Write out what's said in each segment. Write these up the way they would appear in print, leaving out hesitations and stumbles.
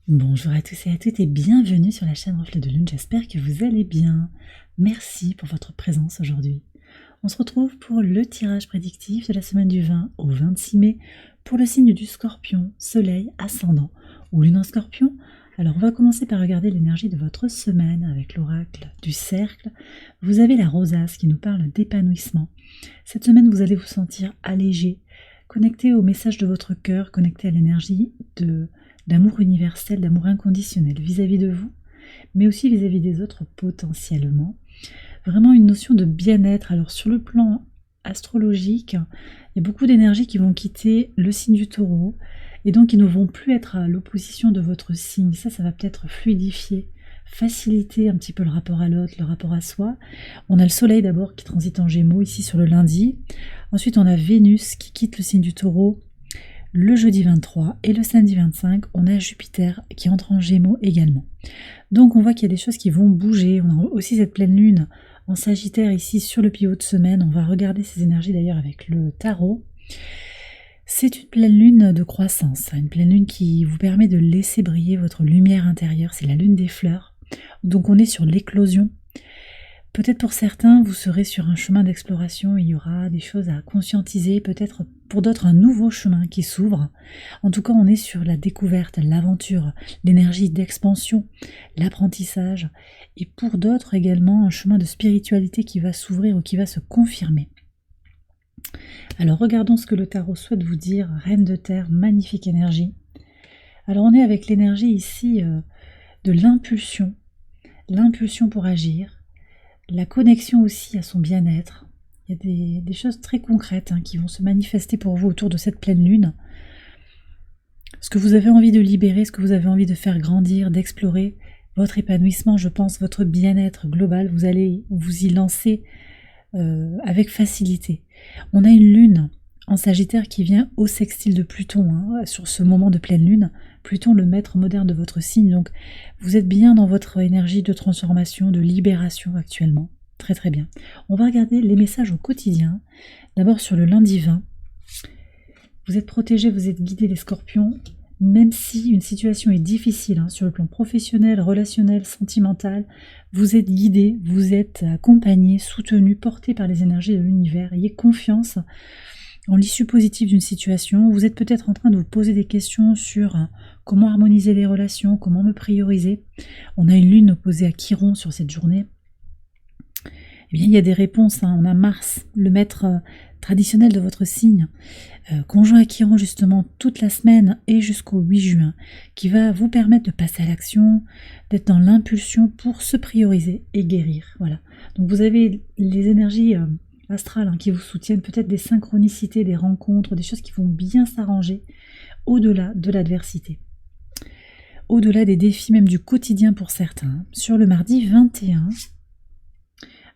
Bonjour à tous et à toutes et bienvenue sur la chaîne Reflet de Lune, j'espère que vous allez bien. Merci pour votre présence aujourd'hui. On se retrouve pour le tirage prédictif de la semaine du 20 au 26 mai pour le signe du Scorpion, Soleil, Ascendant ou Lune en Scorpion. Alors on va commencer par regarder l'énergie de votre semaine avec l'oracle du Cercle. Vous avez la rosace qui nous parle d'épanouissement. Cette semaine vous allez vous sentir allégé, connecté au message de votre cœur, connecté à l'énergie d'amour universel, d'amour inconditionnel vis-à-vis de vous, mais aussi vis-à-vis des autres potentiellement. Vraiment une notion de bien-être. Alors sur le plan astrologique, il y a beaucoup d'énergies qui vont quitter le signe du Taureau et donc qui ne vont plus être à l'opposition de votre signe. Ça va peut-être fluidifier, faciliter un petit peu le rapport à l'autre, le rapport à soi. On a le Soleil d'abord qui transite en Gémeaux ici sur le lundi. Ensuite on a Vénus qui quitte le signe du Taureau le jeudi 23 et le samedi 25, on a Jupiter qui entre en Gémeaux également. Donc on voit qu'il y a des choses qui vont bouger. On a aussi cette pleine lune en Sagittaire ici sur le pivot de semaine. On va regarder ces énergies d'ailleurs avec le tarot. C'est une pleine lune de croissance, une pleine lune qui vous permet de laisser briller votre lumière intérieure. C'est la lune des fleurs. Donc on est sur l'éclosion. Peut-être pour certains, vous serez sur un chemin d'exploration, il y aura des choses à conscientiser, peut-être pour d'autres un nouveau chemin qui s'ouvre. En tout cas, on est sur la découverte, l'aventure, l'énergie d'expansion, l'apprentissage, et pour d'autres également un chemin de spiritualité qui va s'ouvrir ou qui va se confirmer. Alors regardons ce que le tarot souhaite vous dire. Reine de terre, magnifique énergie. Alors on est avec l'énergie ici de l'impulsion pour agir, la connexion aussi à son bien-être. Il y a des choses très concrètes qui vont se manifester pour vous autour de cette pleine lune. Ce que vous avez envie de libérer, ce que vous avez envie de faire grandir, d'explorer, votre épanouissement, je pense, votre bien-être global, vous allez vous y lancer avec facilité. On a une lune en Sagittaire qui vient au sextile de Pluton sur ce moment de pleine lune. Pluton, le maître moderne de votre signe, donc vous êtes bien dans votre énergie de transformation, de libération actuellement. Très très bien. On va regarder les messages au quotidien. D'abord sur le lundi 20. Vous êtes protégés, vous êtes guidés les scorpions, même si une situation est difficile sur le plan professionnel, relationnel, sentimental, vous êtes guidés, vous êtes accompagnés, soutenus, portés par les énergies de l'univers. Ayez confiance en l'issue positive d'une situation. Vous êtes peut-être en train de vous poser des questions sur comment harmoniser les relations, comment me prioriser. On a une lune opposée à Chiron sur cette journée. Eh bien, il y a des réponses. On a Mars, le maître traditionnel de votre signe, conjoint à Chiron justement toute la semaine et jusqu'au 8 juin, qui va vous permettre de passer à l'action, d'être dans l'impulsion pour se prioriser et guérir. Voilà. Donc vous avez les énergies astrales qui vous soutiennent, peut-être des synchronicités, des rencontres, des choses qui vont bien s'arranger au-delà de l'adversité, au-delà des défis même du quotidien pour certains. Sur le mardi 21,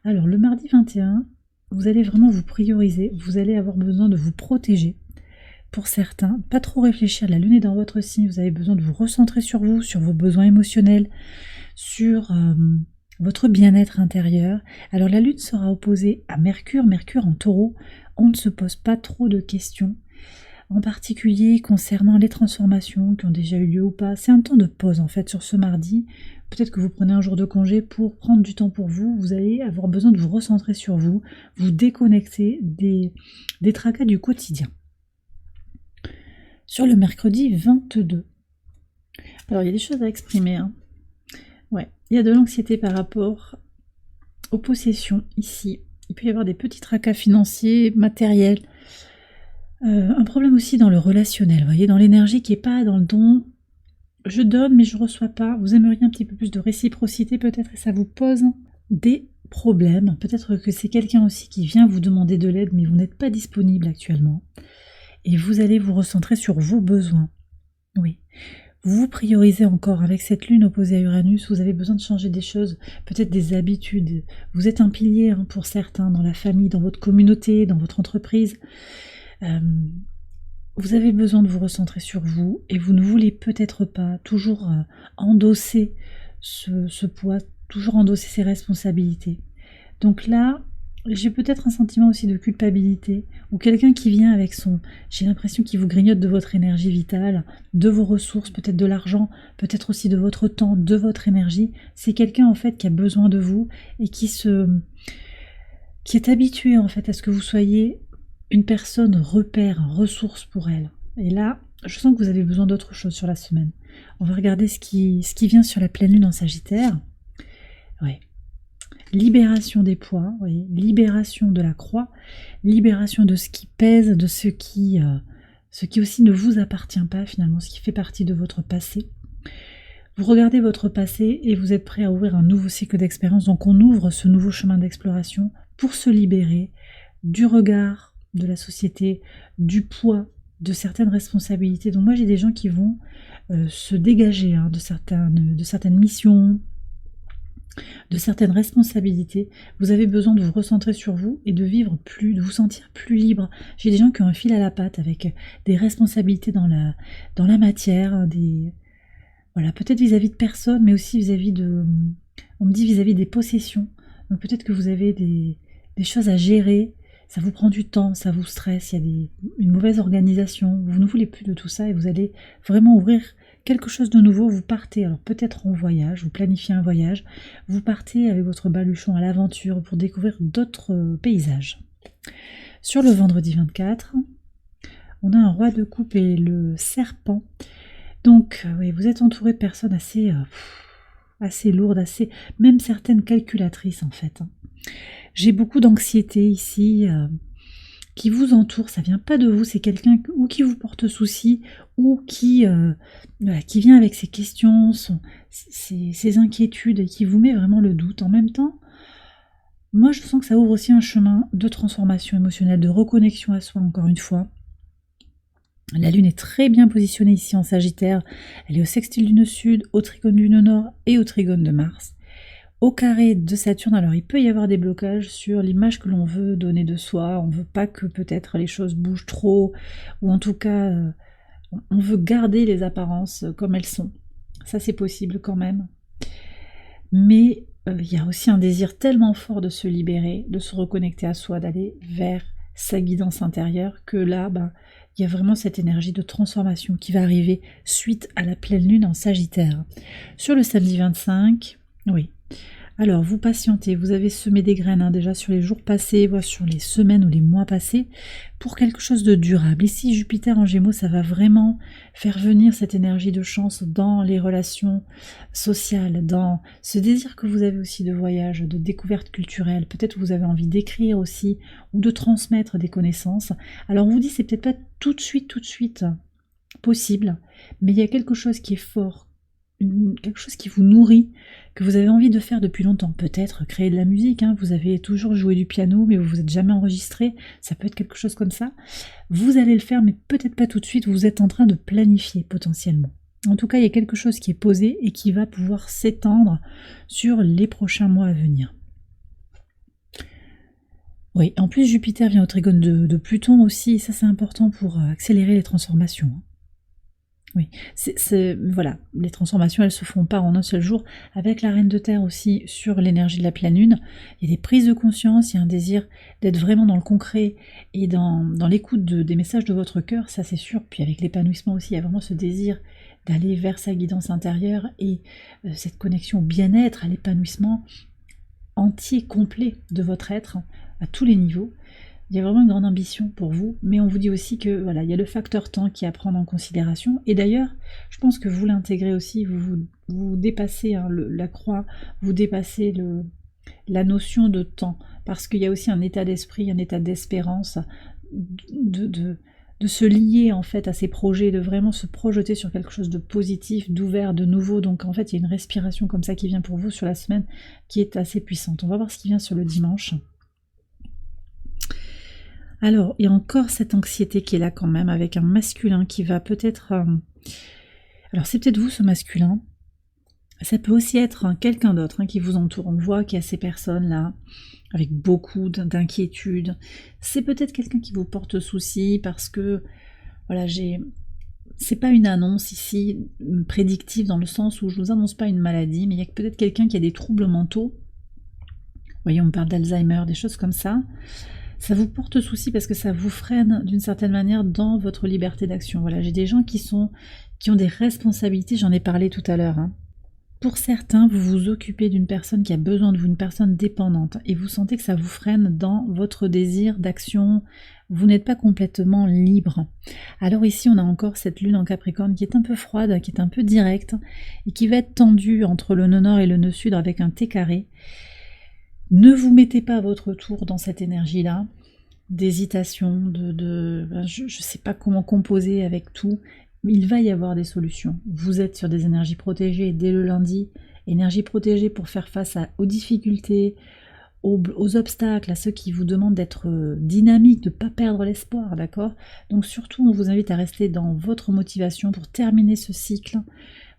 alors le mardi 21, vous allez vraiment vous prioriser, vous allez avoir besoin de vous protéger. Pour certains, pas trop réfléchir, la lune est dans votre signe, vous avez besoin de vous recentrer sur vous, sur vos besoins émotionnels, sur votre bien-être intérieur. Alors la lune sera opposée à Mercure en taureau, on ne se pose pas trop de questions, en particulier concernant les transformations qui ont déjà eu lieu ou pas. C'est un temps de pause en fait sur ce mardi. Peut-être que vous prenez un jour de congé pour prendre du temps pour vous. Vous allez avoir besoin de vous recentrer sur vous, vous déconnecter des tracas du quotidien. Sur le mercredi 22. Alors il y a des choses à exprimer. Ouais, il y a de l'anxiété par rapport aux possessions ici. Il peut y avoir des petits tracas financiers, matériels. Un problème aussi dans le relationnel, vous voyez, dans l'énergie qui n'est pas dans le don. Je donne mais je ne reçois pas. Vous aimeriez un petit peu plus de réciprocité peut-être et ça vous pose des problèmes. Peut-être que c'est quelqu'un aussi qui vient vous demander de l'aide mais vous n'êtes pas disponible actuellement. Et vous allez vous recentrer sur vos besoins. Oui. Vous vous priorisez encore avec cette lune opposée à Uranus, vous avez besoin de changer des choses, peut-être des habitudes. Vous êtes un pilier pour certains, dans la famille, dans votre communauté, dans votre entreprise. Vous avez besoin de vous recentrer sur vous et vous ne voulez peut-être pas toujours endosser ce poids, toujours endosser ces responsabilités. Donc là, J'ai peut-être un sentiment aussi de culpabilité, ou quelqu'un qui vient avec son... J'ai l'impression qu'il vous grignote de votre énergie vitale, de vos ressources, peut-être de l'argent, peut-être aussi de votre temps, de votre énergie. C'est quelqu'un en fait qui a besoin de vous et qui est habitué en fait à ce que vous soyez une personne repère, ressource pour elle. Et là, je sens que vous avez besoin d'autre chose sur la semaine. On va regarder ce qui vient sur la pleine lune en Sagittaire. Ouais. Libération des poids, oui, libération de la croix, libération de ce qui pèse, de ce qui aussi ne vous appartient pas finalement, ce qui fait partie de votre passé. Vous regardez votre passé et vous êtes prêt à ouvrir un nouveau cycle d'expérience. Donc on ouvre ce nouveau chemin d'exploration pour se libérer du regard de la société, du poids, de certaines responsabilités. Donc moi j'ai des gens qui vont se dégager de certaines missions, de certaines responsabilités. Vous avez besoin de vous recentrer sur vous et de vivre plus, de vous sentir plus libre. J'ai des gens qui ont un fil à la patte avec des responsabilités dans la matière, voilà, peut-être vis-à-vis de personnes, mais aussi vis-à-vis de... On me dit vis-à-vis des possessions. Donc peut-être que vous avez des choses à gérer, ça vous prend du temps, ça vous stresse, il y a une mauvaise organisation, vous ne voulez plus de tout ça et vous allez vraiment ouvrir quelque chose de nouveau, vous partez, alors peut-être en voyage, vous planifiez un voyage, vous partez avec votre baluchon à l'aventure pour découvrir d'autres paysages. Sur le vendredi 24, on a un roi de coupe et le serpent. Donc, oui, vous êtes entouré de personnes assez lourdes, même certaines calculatrices en fait. J'ai beaucoup d'anxiété ici qui vous entoure, ça vient pas de vous, c'est quelqu'un ou qui vous porte souci ou qui vient avec ses questions, ses inquiétudes et qui vous met vraiment le doute. En même temps, moi je sens que ça ouvre aussi un chemin de transformation émotionnelle, de reconnexion à soi encore une fois. La Lune est très bien positionnée ici en Sagittaire, elle est au sextile du nœud sud, au trigone du nœud nord et au trigone de Mars. Au carré de Saturne, alors il peut y avoir des blocages sur l'image que l'on veut donner de soi, on veut pas que peut-être les choses bougent trop, ou en tout cas on veut garder les apparences comme elles sont. Ça c'est possible quand même. Mais il y a aussi un désir tellement fort de se libérer, de se reconnecter à soi, d'aller vers sa guidance intérieure, que là, il y a vraiment cette énergie de transformation qui va arriver suite à la pleine lune en Sagittaire. Sur le samedi 25, oui. Alors, vous patientez, vous avez semé des graines déjà sur les jours passés, voire sur les semaines ou les mois passés, pour quelque chose de durable. Ici, Jupiter en Gémeaux, ça va vraiment faire venir cette énergie de chance dans les relations sociales, dans ce désir que vous avez aussi de voyage, de découverte culturelle. Peut-être que vous avez envie d'écrire aussi, ou de transmettre des connaissances. Alors, on vous dit, c'est peut-être pas tout de suite possible, mais il y a quelque chose qui est fort, quelque chose qui vous nourrit, que vous avez envie de faire depuis longtemps. Peut-être créer de la musique, vous avez toujours joué du piano, mais vous vous êtes jamais enregistré, ça peut être quelque chose comme ça. Vous allez le faire, mais peut-être pas tout de suite, vous êtes en train de planifier potentiellement. En tout cas, il y a quelque chose qui est posé et qui va pouvoir s'étendre sur les prochains mois à venir. Oui, en plus Jupiter vient au trigone de Pluton aussi, et ça c'est important pour accélérer les transformations. Oui, voilà, les transformations, elles se font pas en un seul jour. Avec la Reine de Terre aussi sur l'énergie de la pleine lune, il y a des prises de conscience, il y a un désir d'être vraiment dans le concret et dans l'écoute des messages de votre cœur, ça c'est sûr. Puis avec l'épanouissement aussi, il y a vraiment ce désir d'aller vers sa guidance intérieure et cette connexion au bien-être, à l'épanouissement entier, complet de votre être, à tous les niveaux. Il y a vraiment une grande ambition pour vous, mais on vous dit aussi que voilà, il y a le facteur temps qui est à prendre en considération. Et d'ailleurs, je pense que vous l'intégrez aussi, vous dépassez la croix, vous dépassez la notion de temps, parce qu'il y a aussi un état d'esprit, un état d'espérance, de se lier en fait à ces projets, de vraiment se projeter sur quelque chose de positif, d'ouvert, de nouveau. Donc en fait, il y a une respiration comme ça qui vient pour vous sur la semaine qui est assez puissante. On va voir ce qui vient sur le dimanche. Alors, il y a encore cette anxiété qui est là quand même, avec un masculin qui va peut-être... Alors, c'est peut-être vous, ce masculin. Ça peut aussi être quelqu'un d'autre qui vous entoure. On voit qu'il y a ces personnes-là, avec beaucoup d'inquiétude. C'est peut-être quelqu'un qui vous porte souci, parce que, voilà, c'est pas une annonce ici prédictive, dans le sens où je vous annonce pas une maladie, mais il y a peut-être quelqu'un qui a des troubles mentaux. voyez, on me parle d'Alzheimer, des choses comme ça. Ça vous porte souci parce que ça vous freine d'une certaine manière dans votre liberté d'action. Voilà, j'ai des gens qui ont des responsabilités, j'en ai parlé tout à l'heure. Pour certains, vous vous occupez d'une personne qui a besoin de vous, une personne dépendante, et vous sentez que ça vous freine dans votre désir d'action, vous n'êtes pas complètement libre. Alors ici, on a encore cette lune en Capricorne qui est un peu froide, qui est un peu directe, et qui va être tendue entre le nœud nord et le nœud sud avec un T carré. Ne vous mettez pas à votre tour dans cette énergie-là, d'hésitation, je ne sais pas comment composer avec tout. Il va y avoir des solutions. Vous êtes sur des énergies protégées dès le lundi, énergie protégée pour faire face aux difficultés, aux obstacles, à ceux qui vous demandent d'être dynamique, de ne pas perdre l'espoir, d'accord? Donc surtout, on vous invite à rester dans votre motivation pour terminer ce cycle.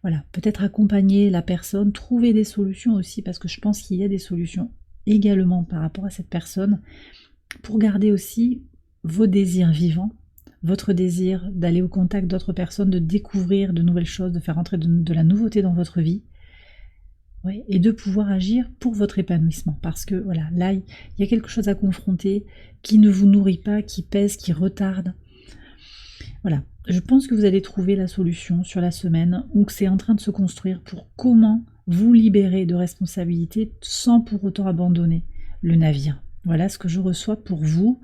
Voilà, peut-être accompagner la personne, trouver des solutions aussi, parce que je pense qu'il y a des solutions également par rapport à cette personne, pour garder aussi vos désirs vivants, votre désir d'aller au contact d'autres personnes, de découvrir de nouvelles choses, de faire entrer de la nouveauté dans votre vie, ouais, et de pouvoir agir pour votre épanouissement. Parce que voilà, là, il y a quelque chose à confronter qui ne vous nourrit pas, qui pèse, qui retarde. Voilà, je pense que vous allez trouver la solution sur la semaine, ou que c'est en train de se construire pour comment vous libérer de responsabilités sans pour autant abandonner le navire. Voilà ce que je reçois pour vous.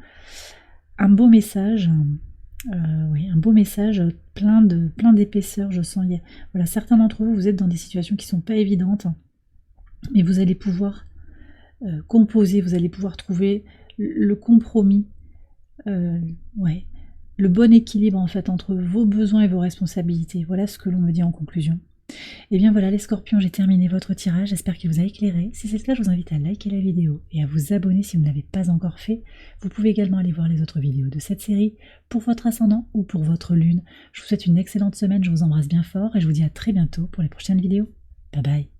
Un beau message, oui, un beau message plein d'épaisseur, je sens. Voilà, certains d'entre vous, vous êtes dans des situations qui ne sont pas évidentes, mais vous allez pouvoir composer, vous allez pouvoir trouver le compromis, ouais, le bon équilibre en fait entre vos besoins et vos responsabilités. Voilà ce que l'on me dit en conclusion. Et bien voilà les scorpions, j'ai terminé votre tirage, j'espère qu'il vous a éclairé. Si c'est le cas, je vous invite à liker la vidéo et à vous abonner si vous ne l'avez pas encore fait. Vous pouvez également aller voir les autres vidéos de cette série pour votre ascendant ou pour votre lune. Je vous souhaite une excellente semaine, je vous embrasse bien fort et je vous dis à très bientôt pour les prochaines vidéos. Bye bye.